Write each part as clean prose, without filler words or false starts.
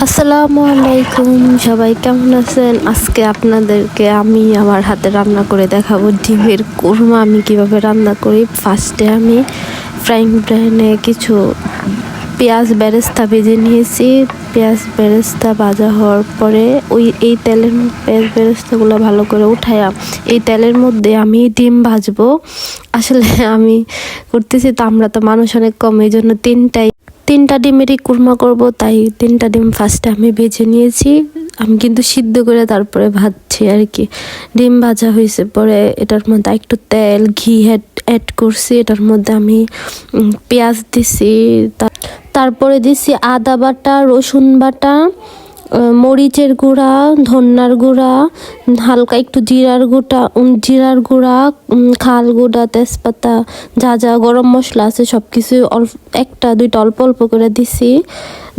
আসসালামু আলাইকুম, সবাই কেমন আছেন? আজকে আপনাদেরকে আমি আমার হাতে রান্না করে দেখাবো ডিমের কোরমা আমি কিভাবে রান্না করি। ফার্স্টে আমি ফ্রাইং প্যানে কিছু পেঁয়াজ বেরেস্তা ভেজে নিয়েছি। পেঁয়াজ বেরেস্তা ভাজা হওয়ার পরে এই তেলের পেঁয়াজ বেরেস্তাগুলো ভালো করে উঠায়া এই তেলের মধ্যে আমি ডিম ভাজবো। আসলে আমি করতেছি তো, আমরা তো মানুষ অনেক কম, এই জন্য তিনটা ডিমেরই কুরমা করব, তাই তিনটা ডিম ফার্স্টে আমি ভেজে নিয়েছি। আমি কিন্তু সিদ্ধ করে তারপরে ভাজছি আর কি। ডিম ভাজা হয়েছে পরে এটার মধ্যে একটু তেল ঘি অ্যাড করছি। এটার মধ্যে আমি পেঁয়াজ দিছি, তারপরে দিছি আদা বাটা, রসুন বাটা, মরিচের গুঁড়া, ধন্যার গুঁড়া, হালকা একটু জিরার গুঁড়া, খাল গুঁড়া, তেজপাতা, যা যা গরম মশলা আছে সব কিছু একটা দুইটা অল্প অল্প করে দিছি।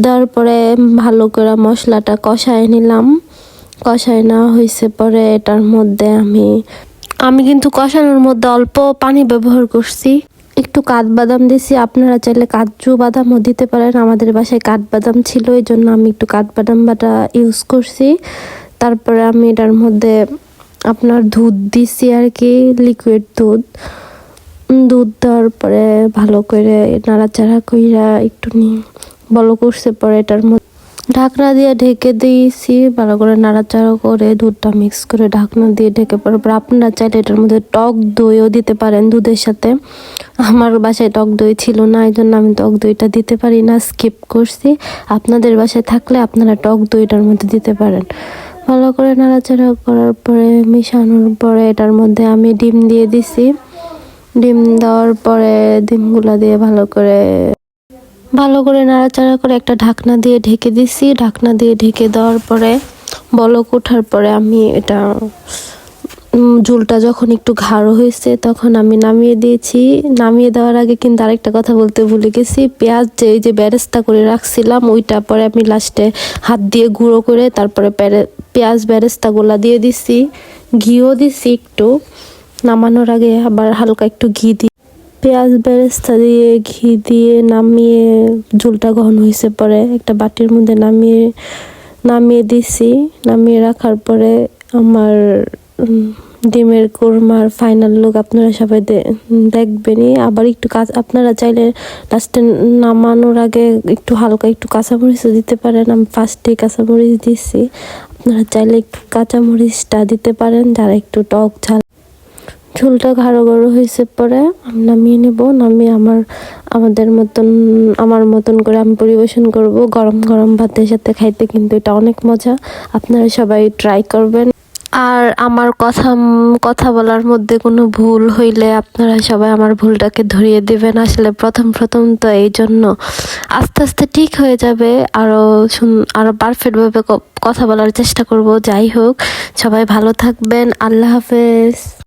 দেওয়ার পরে ভালো করে মশলাটা কষায় নিলাম। কষায় নেওয়া হয়েছে পরে এটার মধ্যে আমি কিন্তু কষানোর মধ্যে অল্প পানি ব্যবহার করছি। একটু কাঠবাদাম দিছি, আপনারা চাইলে কাজু বাদামও দিতে পারেন। আমাদের বাসায় কাঠবাদাম ছিল, এই জন্য আমি একটু কাঠবাদাম বাটা ইউজ করছি। তারপরে আমি এটার মধ্যে আপনার দুধ দিছি আর কি, লিকুইড দুধ দেওয়ার পরে ভালো করে নাড়াচাড়া কইরা একটু বলো করছে পরে এটার মধ্যে ঢাকনা দিয়ে ঢেকে দিয়েছি। ভালো করে নাড়াচাড়া করে দুধটা মিক্স করে ঢাকনা দিয়ে ঢেকে পর আপনারা চাইলে এটার মধ্যে টক দইও দিতে পারেন দুধের সাথে। আমার বাসায় টক দই ছিল না, এই জন্য আমি টক দইটা দিতে পারি না, স্কিপ করছি। আপনাদের বাসায় থাকলে আপনারা টক দইটার মধ্যে দিতে পারেন। ভালো করে নাড়াচাড়া করার পরে মিশানোর পরে এটার মধ্যে আমি ডিম দিয়ে দিছি। ডিম দেওয়ার পরে ডিমগুলা দিয়ে ভালো করে নাড়াচাড়া করে একটা ঢাকনা দিয়ে ঢেকে দিছি। ঢাকনা দিয়ে ঢেকে দেওয়ার পরে বলক ওঠার পরে আমি এটা ঝোলটা যখন একটু গাঢ় হয়েছে তখন আমি নামিয়ে দিয়েছি। নামিয়ে দেওয়ার আগে কিন্তু আরেকটা কথা বলতে ভুলে গেছি, পেঁয়াজ যে বেরেস্তা করে রাখছিলাম ওইটা পরে আমি লাস্টে হাত দিয়ে গুঁড়ো করে তারপরে পেঁয়াজ বেরেস্তাগুলা দিয়ে দিছি। ঘিও দিছি একটু, নামানোর আগে আবার হালকা একটু ঘি দিই। পেঁয়াজ বেরেস্তা দিয়ে ঘি দিয়ে নামিয়ে ঝোলটা ঘন হয়েছে পরে একটা বাটির মধ্যে নামিয়ে দিছি। নামিয়ে রাখার পরে আমার ডিমের কোরমার ফাইনাল লুক আপনারা সবাই দেখবেনই। আবার একটু আপনারা চাইলে লাস্টে নামানোর আগে একটু হালকা একটু কাঁচামরিচ দিতে পারেন। আমি ফার্স্টে কাঁচামরিচ দিচ্ছি, আপনারা চাইলে একটু কাঁচামরিচটা দিতে পারেন যারা একটু টক ঝাল। ঝোলটা গাঢ় হয়েছে পরে আমি নামিয়ে নেব। নামিয়ে আমার মতন করে আমি পরিবেশন করব। গরম গরম ভাতের সাথে খাইতে কিন্তু এটা অনেক মজা, আপনারা সবাই ট্রাই করবেন। আর আমার কথা বলার মধ্যে কোনো ভুল হইলে আপনারা সবাই আমার ভুলটাকে ধরিয়ে দিবেন। আসলে প্রথম তো এই জন্য, আস্তে আস্তে ঠিক হয়ে যাবে। আরো পারফেক্টভাবে কথা বলার চেষ্টা করব। যাই হোক, সবাই ভালো থাকবেন। আল্লাহ হাফেজ।